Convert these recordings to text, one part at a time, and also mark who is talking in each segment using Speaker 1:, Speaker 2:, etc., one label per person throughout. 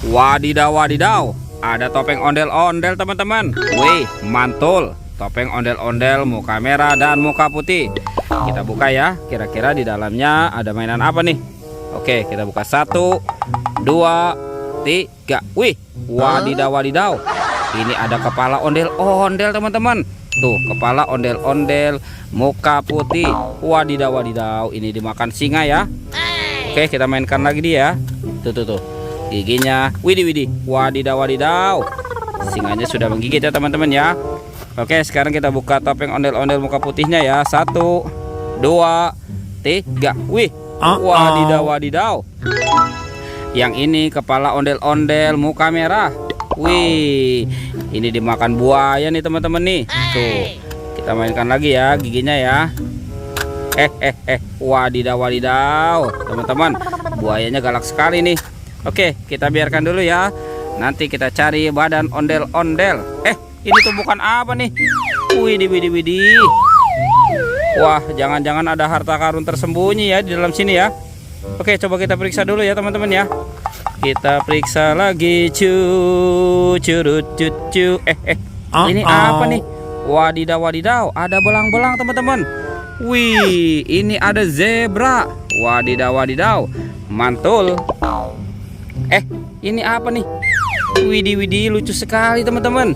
Speaker 1: Wadidaw, wadidaw. Ada topeng ondel-ondel teman-teman. Wih, mantul. Topeng ondel-ondel, muka merah dan muka putih. Kita buka ya. Kira-kira di dalamnya ada mainan apa nih? Oke, kita buka 1, 2, 3. Wih, wadidaw, wadidaw. Ini ada kepala ondel-ondel teman-teman. Tuh, kepala ondel-ondel, muka putih. Wadidaw, wadidaw. Ini dimakan singa ya. Oke, kita mainkan lagi dia. Tuh. Giginya, widih, wadidaw, wadidaw. Singanya sudah menggigit ya teman-teman ya. Oke, sekarang kita buka topeng ondel-ondel muka putihnya ya. 1, 2, 3. Wih, wadidaw, wadidaw. Yang ini kepala ondel-ondel muka merah. Wih, ini dimakan buaya nih teman-teman nih. Tuh, kita mainkan lagi ya giginya ya. Wadidaw, wadidaw. Teman-teman, buayanya galak sekali nih. Oke, kita biarkan dulu ya. Nanti kita cari badan ondel-ondel. Ini tumpukan apa nih? Widih. Wah, jangan-jangan ada harta karun tersembunyi ya di dalam sini ya. Oke, coba kita periksa dulu ya teman-teman ya. Kita periksa lagi. Ini apa nih? Wadidaw, wadidaw. Ada belang-belang teman-teman. Wih, ini ada zebra. Wadidaw, wadidaw. Mantul. Ini apa nih? Widih, lucu sekali teman-teman.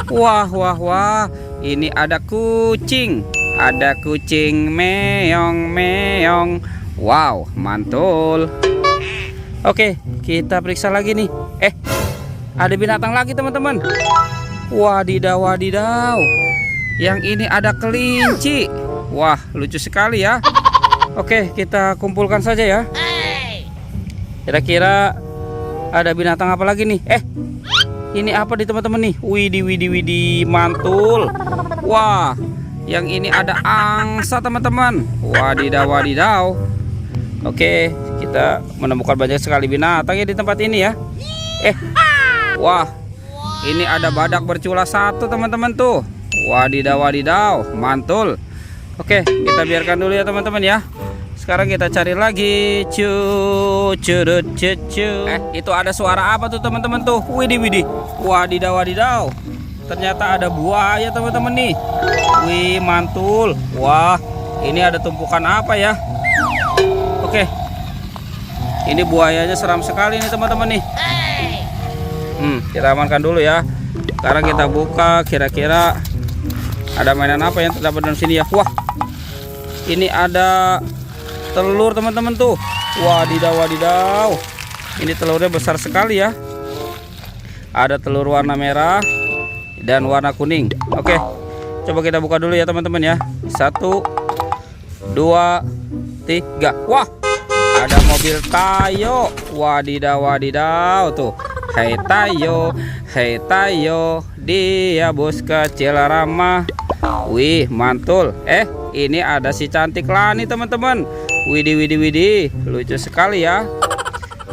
Speaker 1: Wah. Ini ada kucing. Ada kucing meong. Wow, mantul. Oke, kita periksa lagi nih. Ada binatang lagi teman-teman. Wadidaw, wadidaw. Yang ini ada kelinci. Wah, lucu sekali ya. Oke, kita kumpulkan saja ya. Kira-kira ada binatang apa lagi nih? Ini apa nih teman-teman nih? Widih, mantul. Wah, yang ini ada angsa teman-teman. Wadidaw, wadidaw. Oke, kita menemukan banyak sekali binatang ya di tempat ini ya. Wah, ini ada badak bercula 1 teman-teman tuh. Wadidaw, wadidaw, mantul. Oke, kita biarkan dulu ya teman-teman ya. Sekarang kita cari lagi. Itu ada suara apa tuh teman-teman tuh? Widih. Wadidaw, wadidaw. Ternyata ada buaya teman-teman nih. Wih, mantul. Wah, ini ada tumpukan apa ya? Oke. Ini buayanya seram sekali nih teman-teman nih. Kita amankan dulu ya. Sekarang kita buka, kira-kira ada mainan apa yang terdapat dalam sini ya? Wah, ini ada telur teman-teman tuh. Wadidaw, wadidaw. Ini telurnya besar sekali ya. Ada telur warna merah dan warna kuning. Oke, coba kita buka dulu ya teman-teman ya. 1, 2, 3. Wah, ada mobil Tayo. Wadidaw, wadidaw tuh. Hei Tayo, dia bos kecil ramah. Wih, mantul. Ini ada si cantik Lani teman-teman. Widih, lucu sekali ya.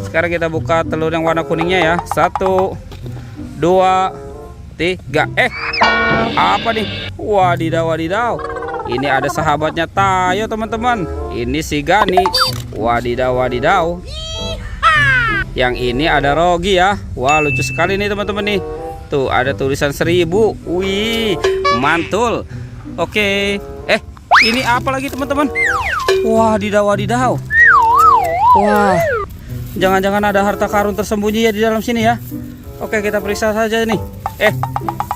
Speaker 1: Sekarang kita buka telur yang warna kuningnya ya. 1, 2, 3. Apa nih? Wadidaw, wadidaw. Ini ada sahabatnya Tayo teman-teman. Ini si Gani. Wadidaw, wadidaw. Yang ini ada Rogi ya. Wah, lucu sekali nih teman-teman nih. Tuh, ada tulisan 1000. Wih, mantul. Oke. Ini apa lagi teman-teman? Wadidaw, wadidaw. Wah, jangan-jangan ada harta karun tersembunyi ya di dalam sini ya. Oke, kita periksa saja nih.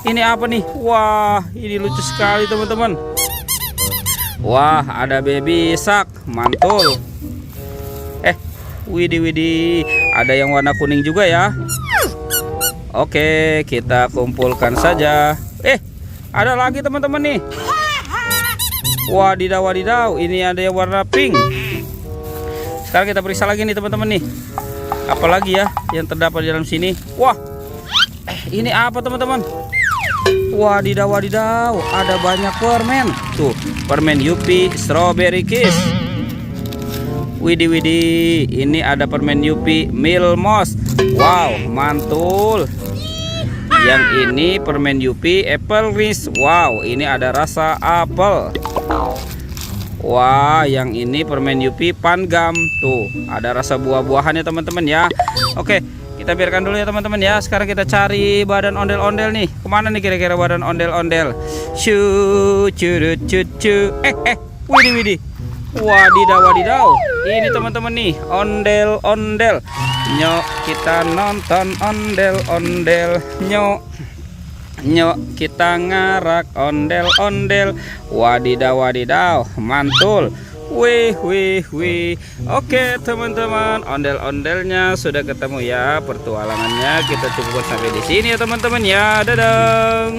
Speaker 1: Ini apa nih? Wah, ini lucu sekali teman-teman. Wah, ada baby shark. Mantul. Widih, ada yang warna kuning juga ya. Oke, kita kumpulkan saja. Ada lagi teman-teman nih. Wadidaw, wadidaw. Ini ada yang warna pink. Sekarang kita periksa lagi nih teman-teman nih. Apalagi ya yang terdapat di dalam sini? Wah, ini apa teman-teman? Wadidaw, wadidaw. Ada banyak permen. Tuh, permen Yupi Strawberry Kiss. Widih, ini ada permen Yupi Milmos. Wow, mantul. Yang ini permen Yupi Apple Rice. Wow, ini ada rasa apel. Wah, yang ini permen Yupi Pangam. Tuh, ada rasa buah-buahannya teman-teman ya. Oke, Kita biarkan dulu ya teman-teman ya. Sekarang kita cari badan ondel-ondel nih. Kemana nih kira-kira badan ondel-ondel? Curut cucu. Widih widih. Wadidaw. Ini teman-teman nih, ondel-ondel. Nyok kita nonton ondel-ondel. Nyok kita ngarak ondel-ondel. Wadidaw, mantul. Wih. Oke teman-teman, ondel-ondelnya sudah ketemu ya. Pertualangannya kita cukupkan sampai di sini ya teman-teman ya. Dadah.